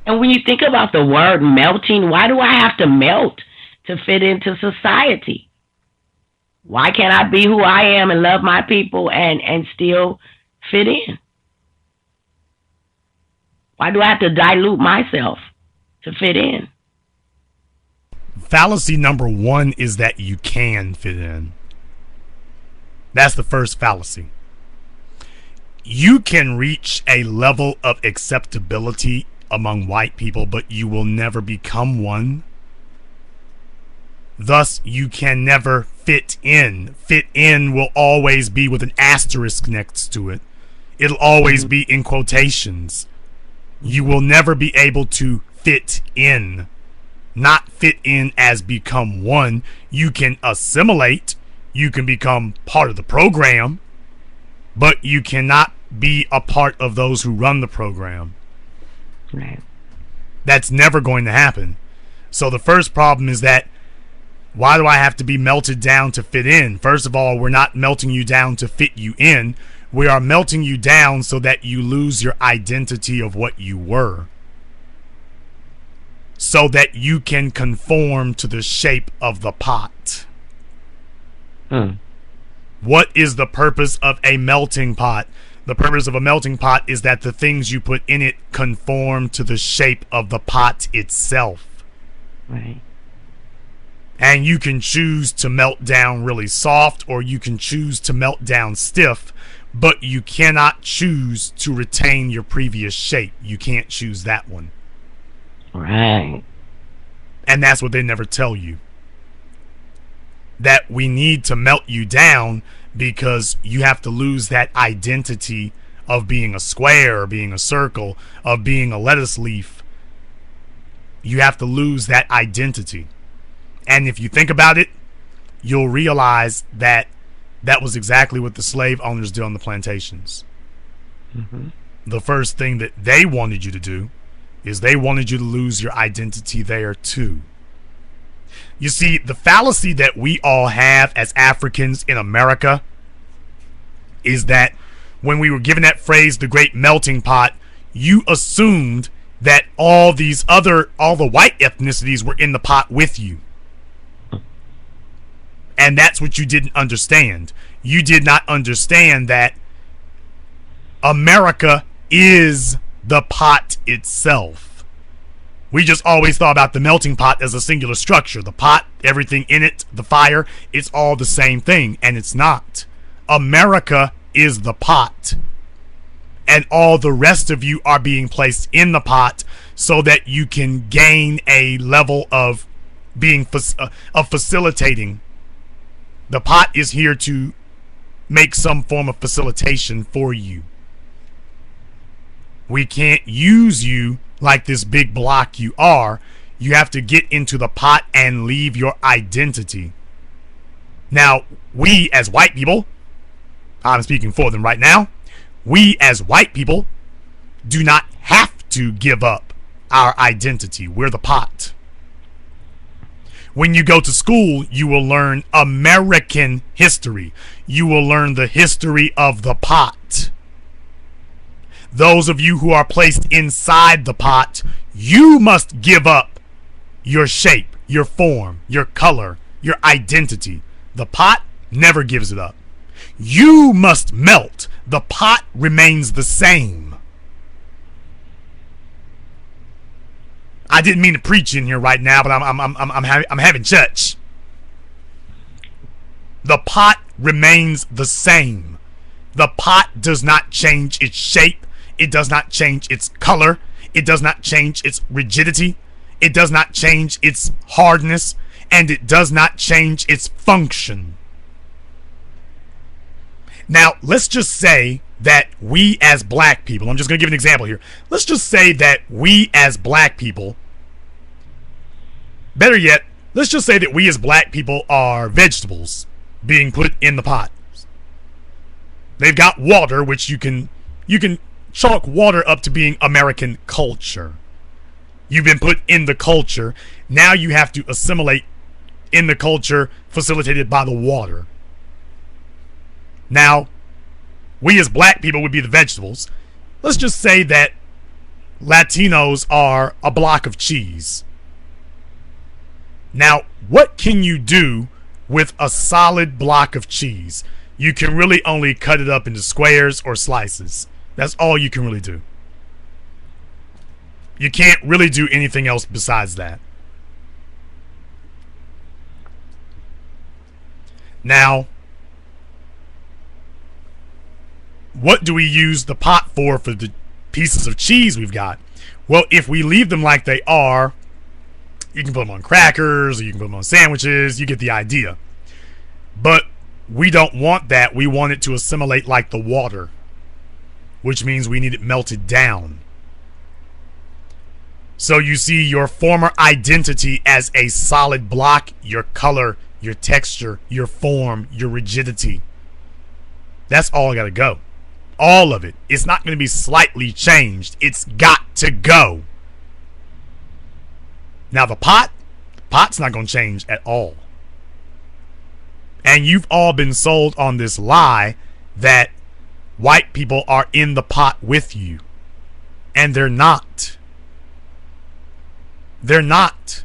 And when you think about the word melting, why do I have to melt to fit into society? Why can't I be who I am and love my people and still fit in? Why do I have to dilute myself to fit in? Fallacy number one is that you can fit in. That's the first fallacy. You can reach a level of acceptability among white people, but you will never become one. Thus, you can never fit in. Fit in will always be with an asterisk next to it. It'll always be in quotations. You will never be able to fit in. Not fit in as become one. You can assimilate. You can become part of the program, but you cannot be a part of those who run the program. Right. That's never going to happen. So the first problem is that, why do I have to be melted down to fit in? First of all, we're not melting you down to fit you in. We are melting you down so that you lose your identity of what you were, so that you can conform to the shape of the pot. What is the purpose of a melting pot? The purpose of a melting pot is that the things you put in it conform to the shape of the pot itself. Right. And you can choose to melt down really soft, or you can choose to melt down stiff, but you cannot choose to retain your previous shape. You can't choose that one. Right. And that's what they never tell you. That we need to melt you down because you have to lose that identity of being a square, being a circle, of being a lettuce leaf. You have to lose that identity. And if you think about it, you'll realize that that was exactly what the slave owners did on the plantations. Mm-hmm. The first thing that they wanted you to do is they wanted you to lose your identity there too. You see, the fallacy that we all have as Africans in America is that when we were given that phrase, the great melting pot, you assumed that all the white ethnicities were in the pot with you. And that's what you didn't understand. You did not understand that America is the pot itself. We just always thought about the melting pot as a singular structure. The pot, everything in it, the fire, it's all the same thing, and it's not. America is the pot, and all the rest of you are being placed in the pot so that you can gain a level of being of facilitating. The pot is here to make some form of facilitation for you. We can't use you like this big block you are. You have to get into the pot and leave your identity. Now, we as white people, I'm speaking for them right now, we as white people do not have to give up our identity. We're the pot. When you go to school, you will learn American history. You will learn the history of the pot. Those of you who are placed inside the pot, you must give up your shape, your form, your color, your identity. The pot never gives it up. You must melt. The pot remains the same. I didn't mean to preach in here right now, but I'm having church. The pot remains the same. The pot does not change its shape. It does not change its color. It does not change its rigidity. It does not change its hardness. And it does not change its function. Now, let's just say that we as black people, I'm just going to give an example here. Let's just say that we as black people, better yet, let's just say that we as black people are vegetables being put in the pot. They've got water, which you can chalk water up to being American culture. You've been put in the culture. Now you have to assimilate in the culture facilitated by the water. Now, we as black people would be the vegetables. Let's just say that Latinos are a block of cheese. Now, what can you do with a solid block of cheese? You can really only cut it up into squares or slices. That's all you can really do. You can't really do anything else besides that. Now, what do we use the pot for the pieces of cheese we've got? Well, if we leave them like they are, you can put them on crackers, or you can put them on sandwiches, you get the idea. But we don't want that. We want it to assimilate like the water, which means we need it melted down. So you see your former identity as a solid block, your color, your texture, your form, your rigidity. That's all got to go. All of it. It's not going to be slightly changed. It's got to go. Now the pot's not going to change at all. And you've all been sold on this lie that white people are in the pot with you. And they're not. They're not.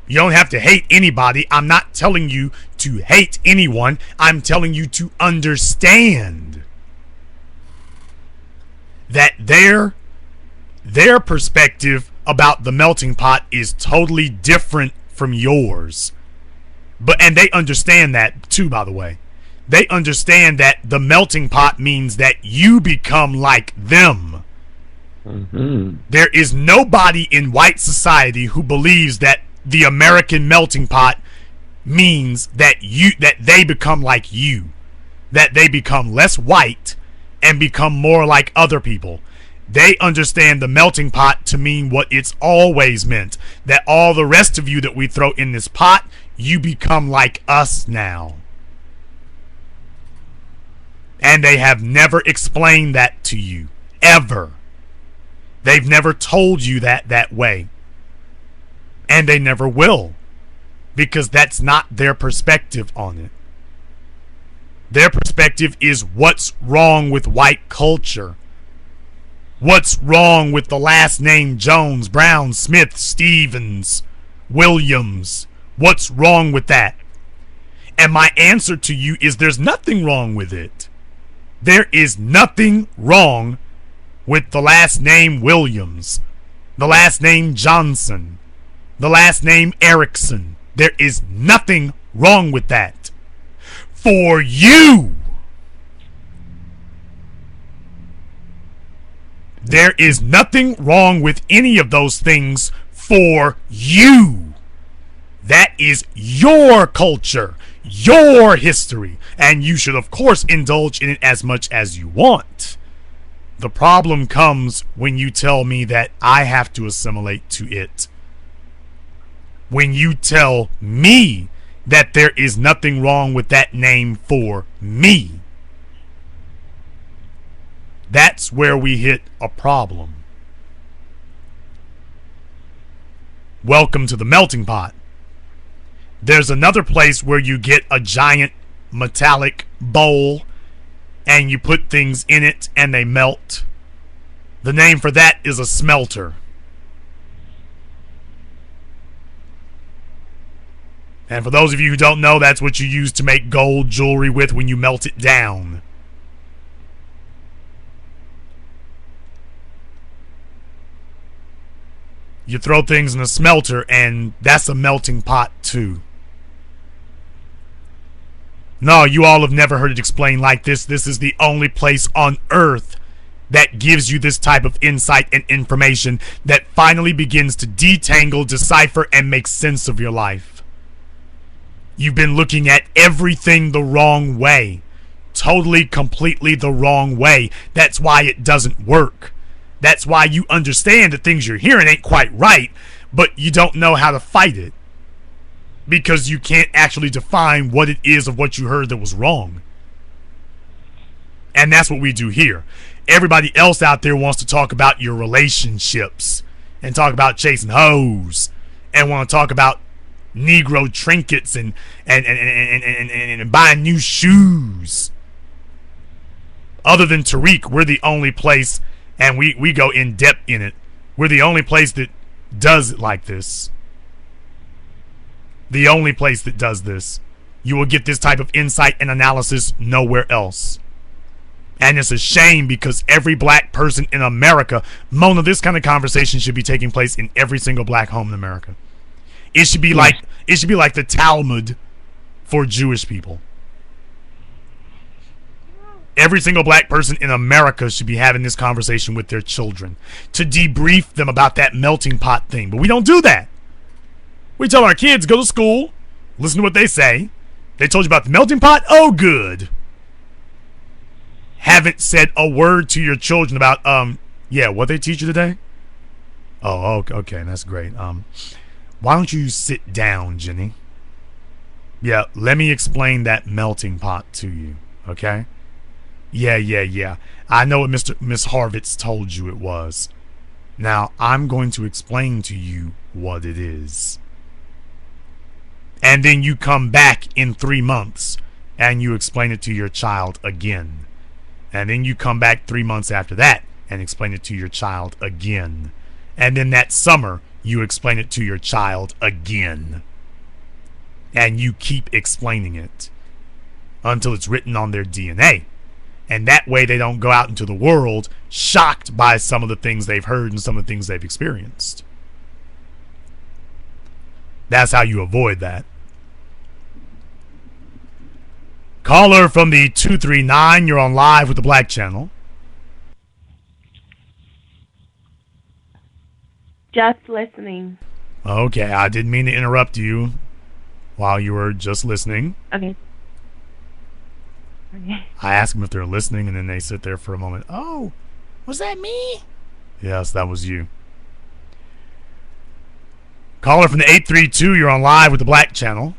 You don't have to hate anybody. I'm not telling you to hate anyone. I'm telling you to understand that their perspective about the melting pot is totally different from yours. And they understand that too, by the way. They understand that the melting pot means that you become like them. Mm-hmm. There is nobody in white society who believes that the American melting pot means that they become like you, that they become less white and become more like other people. They understand the melting pot to mean what it's always meant, that all the rest of you that we throw in this pot, you become like us now. And they have never explained that to you, ever. They've never told you that way. And they never will, because that's not their perspective on it. Their perspective is what's wrong with white culture. What's wrong with the last name Jones, Brown, Smith, Stevens, Williams? What's wrong with that? And my answer to you is there's nothing wrong with it. There is nothing wrong with the last name Williams, the last name Johnson, the last name Erickson. There is nothing wrong with that. For you. There is nothing wrong with any of those things for you. That is your culture, your history, and you should of course indulge in it as much as you want. The problem comes when you tell me that I have to assimilate to it. When you tell me that there is nothing wrong with that name for me. That's where we hit a problem. Welcome to the melting pot. There's another place where you get a giant metallic bowl and you put things in it and they melt. The name for that is a smelter. And for those of you who don't know, that's what you use to make gold jewelry with when you melt it down. You throw things in a smelter, and that's a melting pot too. No, you all have never heard it explained like this. This is the only place on earth that gives you this type of insight and information that finally begins to detangle, decipher, and make sense of your life. You've been looking at everything the wrong way. Totally, completely the wrong way. That's why it doesn't work. That's why you understand the things you're hearing ain't quite right, but you don't know how to fight it. Because you can't actually define what it is of what you heard that was wrong. And that's what we do here. Everybody else out there wants to talk about your relationships and talk about chasing hoes and want to talk about Negro trinkets and buying new shoes. Other than Tariq, we're the only place And we go in depth in it. We're the only place that does it like this. The only place that does this. You will get this type of insight and analysis nowhere else. And it's a shame because every black person in America, Mona, this kind of conversation should be taking place in every single black home in America. It should be like the Talmud for Jewish people. Every single black person in America should be having this conversation with their children to debrief them about that melting pot thing. But we don't do that. We tell our kids, go to school, listen to what they say. They told you about the melting pot? Oh, good. Haven't said a word to your children about, what they teach you today? Oh, okay, that's great. Why don't you sit down, Jenny? Yeah, let me explain that melting pot to you, okay? Yeah. I know what Miss Harvitz told you it was. Now, I'm going to explain to you what it is. And then you come back in 3 months and you explain it to your child again. And then you come back 3 months after that and explain it to your child again. And then that summer, you explain it to your child again. And you keep explaining it until it's written on their DNA. And that way they don't go out into the world shocked by some of the things they've heard and some of the things they've experienced. That's how you avoid that. Caller from the 239, you're on live with the Black Channel. Just listening. Okay, I didn't mean to interrupt you while you were just listening. Okay. I ask them if they're listening, and then they sit there for a moment. Oh, was that me? Yes, that was you. Caller from the 832, you're on live with the Black Channel.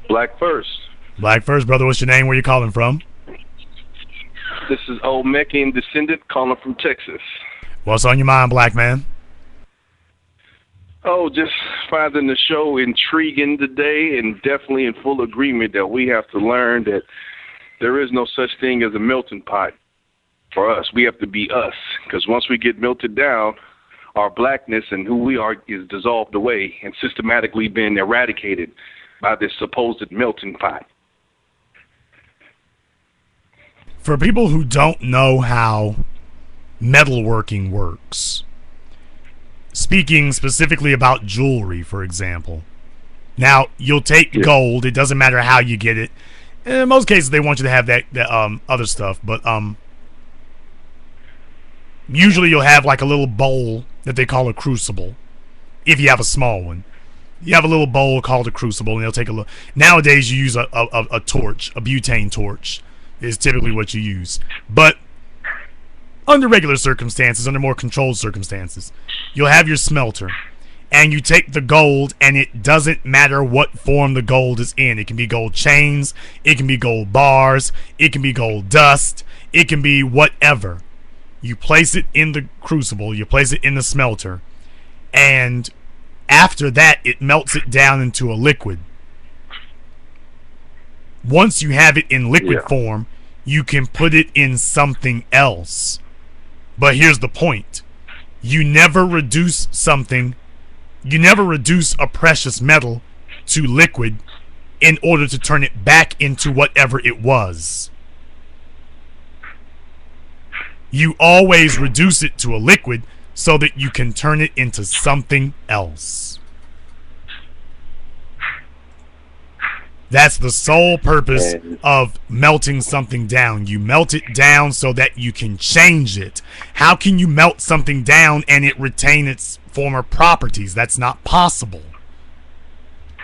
Black First. Black First, brother. What's your name? Where you calling from? This is old Meccan descendant calling from Texas. What's on your mind, black man? Oh, just finding the show intriguing today, and definitely in full agreement that we have to learn that there is no such thing as a melting pot for us. We have to be us, because once we get melted down, our blackness and who we are is dissolved away and systematically been eradicated by this supposed melting pot. For people who don't know how metalworking works, speaking specifically about jewelry, for example. Now, you'll take gold. It doesn't matter how you get it. In most cases, they want you to have that other stuff. But usually you'll have like a little bowl that they call a crucible. If you have a small one. You have a little bowl called a crucible, and they'll take a look. Nowadays, you use a torch. A butane torch is typically what you use. But under regular circumstances, under more controlled circumstances, you'll have your smelter, and you take the gold, and it doesn't matter what form the gold is in. It can be gold chains, it can be gold bars, it can be gold dust, it can be whatever. You place it in the crucible, you place it in the smelter, and after that, it melts it down into a liquid. Once you have it in liquid form, you can put it in something else. But here's the point. You never reduce a precious metal to liquid in order to turn it back into whatever it was. You always reduce it to a liquid so that you can turn it into something else. That's the sole purpose of melting something down. You melt it down so that you can change it. How can you melt something down and it retain its former properties? That's not possible.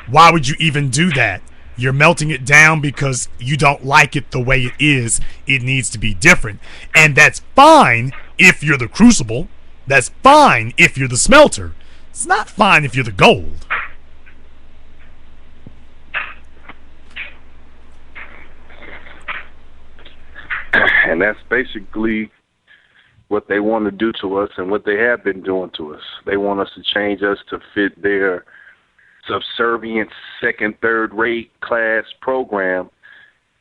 Why would you even do that? You're melting it down because you don't like it the way it is. It needs to be different. And that's fine if you're the crucible. That's fine if you're the smelter. It's not fine if you're the gold. And that's basically what they want to do to us and what they have been doing to us. They want us to change us to fit their subservient second, third rate class program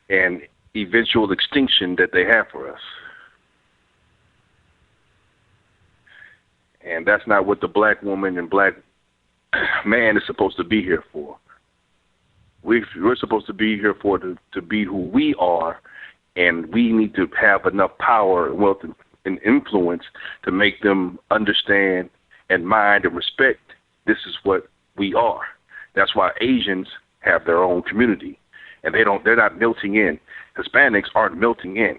and eventual extinction that they have for us. And that's not what the black woman and black man is supposed to be here for. We're supposed to be here for to be who we are, and we need to have enough power and wealth and influence to make them understand and mind and respect this is what we are. That's why Asians have their own community, and they're not melting in. Hispanics aren't melting in.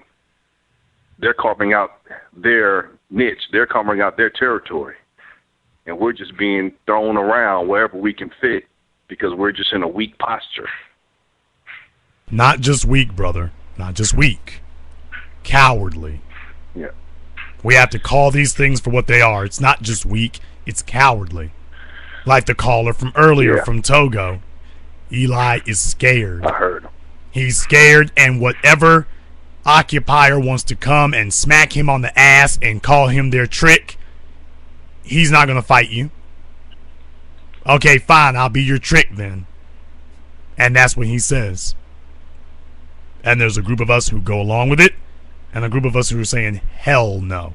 They're carving out their niche. They're carving out their territory. And we're just being thrown around wherever we can fit because we're just in a weak posture. Not just weak, brother. Not just weak. Cowardly. Yeah. We have to call these things for what they are. It's not just weak, it's cowardly. Like the caller from earlier from Togo. Eli is scared. I heard him. He's scared, and whatever occupier wants to come and smack him on the ass and call him their trick, he's not going to fight you. Okay, fine, I'll be your trick then. And that's what he says. And there's a group of us who go along with it, and a group of us who are saying, hell no.